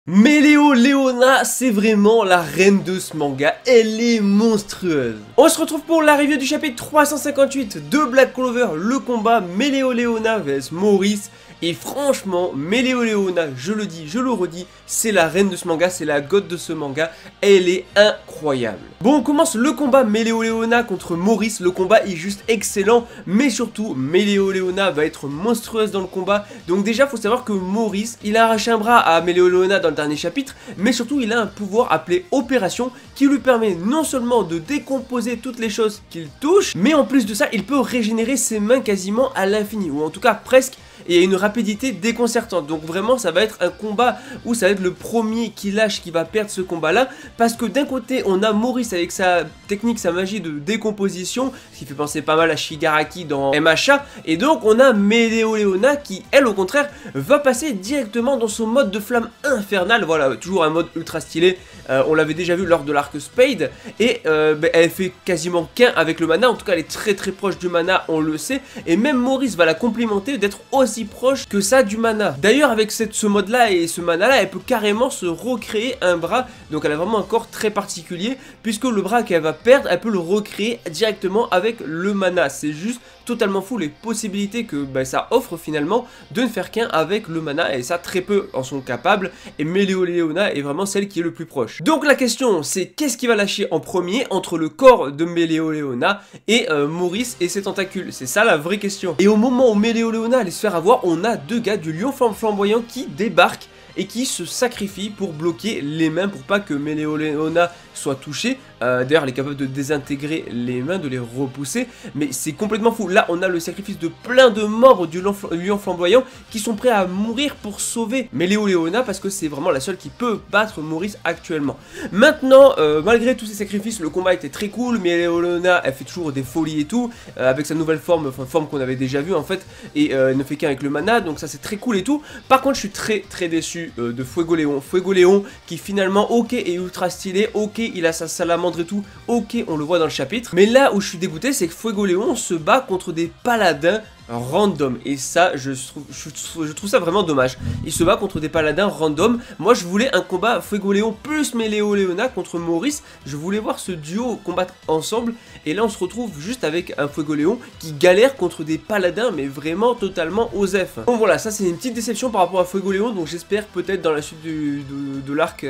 Meléoléona, c'est vraiment la reine de ce manga, elle est monstrueuse. On se retrouve pour la review du chapitre 358 de Black Clover, le combat Meléoléona vs Maurice. Et franchement, Meléoléona, je le dis, je le redis, c'est la reine de ce manga, c'est la god de ce manga, elle est incroyable. Bon, on commence le combat Meléoléona contre Maurice, le combat est juste excellent, mais surtout, Meléoléona va être monstrueuse dans le combat. Donc déjà, faut savoir que Maurice, il a arraché un bras à Meléoléona dans le dernier chapitre, mais surtout, il a un pouvoir appelé Opération, qui lui permet non seulement de décomposer toutes les choses qu'il touche, mais en plus de ça, il peut régénérer ses mains quasiment à l'infini, ou en tout cas presque, et à une rapidité déconcertante. Donc vraiment ça va être un combat où ça va être le premier qui lâche qui va perdre ce combat là, parce que d'un côté on a Maurice avec sa technique, sa magie de décomposition, ce qui fait penser pas mal à Shigaraki dans MHA, et donc on a Meléoléona qui elle au contraire va passer directement dans son mode de flamme infernale. Voilà, toujours un mode ultra stylé, on l'avait déjà vu lors de l'arc Spade, et elle fait quasiment qu'un avec le mana, en tout cas elle est très proche du mana, on le sait, et même Maurice va la complimenter d'être aussi proche que ça du mana. D'ailleurs avec ce mode là et ce mana là, elle peut carrément se recréer un bras, donc elle a vraiment un corps très particulier, puisque le bras qu'elle va perdre, elle peut le recréer directement avec le mana. C'est juste totalement fou les possibilités que ça offre finalement de ne faire qu'un avec le mana, et ça très peu en sont capables, et Meléoléona est vraiment celle qui est le plus proche. Donc la question c'est qu'est-ce qui va lâcher en premier entre le corps de Meléoléona et Maurice et ses tentacules? C'est ça la vraie question. Et au moment où Meléoléona allait se faire avoir, on a deux gars du lion flamboyant qui débarquent et qui se sacrifient pour bloquer les mains pour pas que Meléoléona soit touchée. D'ailleurs elle est capable de désintégrer les mains, de les repousser, mais c'est complètement fou. Là on a le sacrifice de plein de membres du lion flamboyant qui sont prêts à mourir pour sauver Meléoléona, parce que c'est vraiment la seule qui peut battre Maurice actuellement. Maintenant malgré tous ces sacrifices, le combat était très cool. Meléoléona elle fait toujours des folies et tout, avec sa nouvelle forme, enfin forme qu'on avait déjà vue en fait, et elle ne fait qu'un avec le mana, donc ça c'est très cool et tout. Par contre je suis très déçu de Fuegoléon. Fuegoléon qui finalement ok est ultra stylé, ok il a sa salamandre et tout, ok on le voit dans le chapitre, mais là où je suis dégoûté c'est que Fuegoléon se bat contre des paladins random, et ça je trouve ça vraiment dommage. Il se bat contre des paladins random. Moi je voulais un combat Fuegoléon plus Meléoléona contre Maurice, je voulais voir ce duo combattre ensemble, et là on se retrouve juste avec un Fuegoléon qui galère contre des paladins, mais vraiment totalement osef. Donc voilà, ça c'est une petite déception par rapport à Fuegoléon, donc j'espère peut-être dans la suite de l'arc,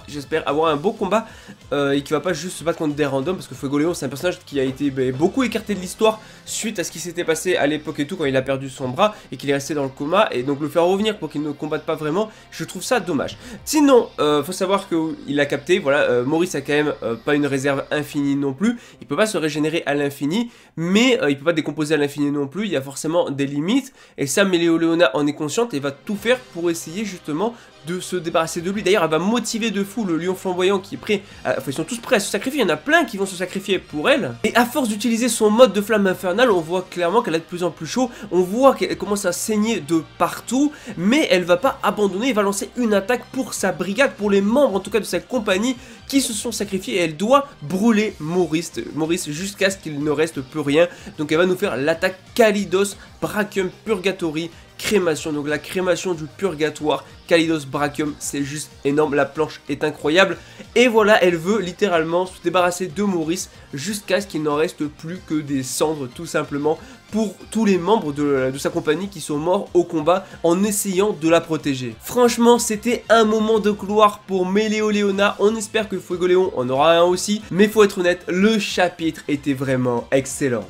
j'espère avoir un beau combat, et qui va pas juste se battre contre des randoms, parce que Fuegoléon c'est un personnage qui a été beaucoup écarté de l'histoire suite à ce qui s'était passé à l'époque et tout, quand il a perdu son bras et qu'il est resté dans le coma, et donc le faire revenir pour qu'il ne combatte pas vraiment, je trouve ça dommage. Sinon faut savoir qu'il a capté, voilà, Maurice a quand même pas une réserve infinie non plus, il peut pas se régénérer à l'infini, mais il peut pas décomposer à l'infini non plus, il y a forcément des limites, et ça Meléoléona en est consciente et va tout faire pour essayer justement de se débarrasser de lui. D'ailleurs elle va motiver de fou le lion flamboyant qui est prêt enfin ils sont tous prêts à se sacrifier, il y en a plein qui vont se sacrifier pour elle, et à force d'utiliser son mode de flamme infernale, on voit clairement qu'elle est de plus en plus chaud, on voit qu'elle commence à saigner de partout, mais elle va pas abandonner, elle va lancer une attaque pour sa brigade, pour les membres en tout cas de sa compagnie qui se sont sacrifiés, et elle doit brûler Maurice jusqu'à ce qu'il ne reste plus rien. Donc elle va nous faire l'attaque Kaleidos Brachium Purgatory crémation, donc la crémation du purgatoire, Kaleidos Brachium, c'est juste énorme, la planche est incroyable, et voilà, elle veut littéralement se débarrasser de Maurice jusqu'à ce qu'il n'en reste plus que des cendres, tout simplement, pour tous les membres de sa compagnie qui sont morts au combat en essayant de la protéger. Franchement, c'était un moment de gloire pour Meléoléona, on espère que Fuegoléon en aura un aussi, mais faut être honnête, le chapitre était vraiment excellent.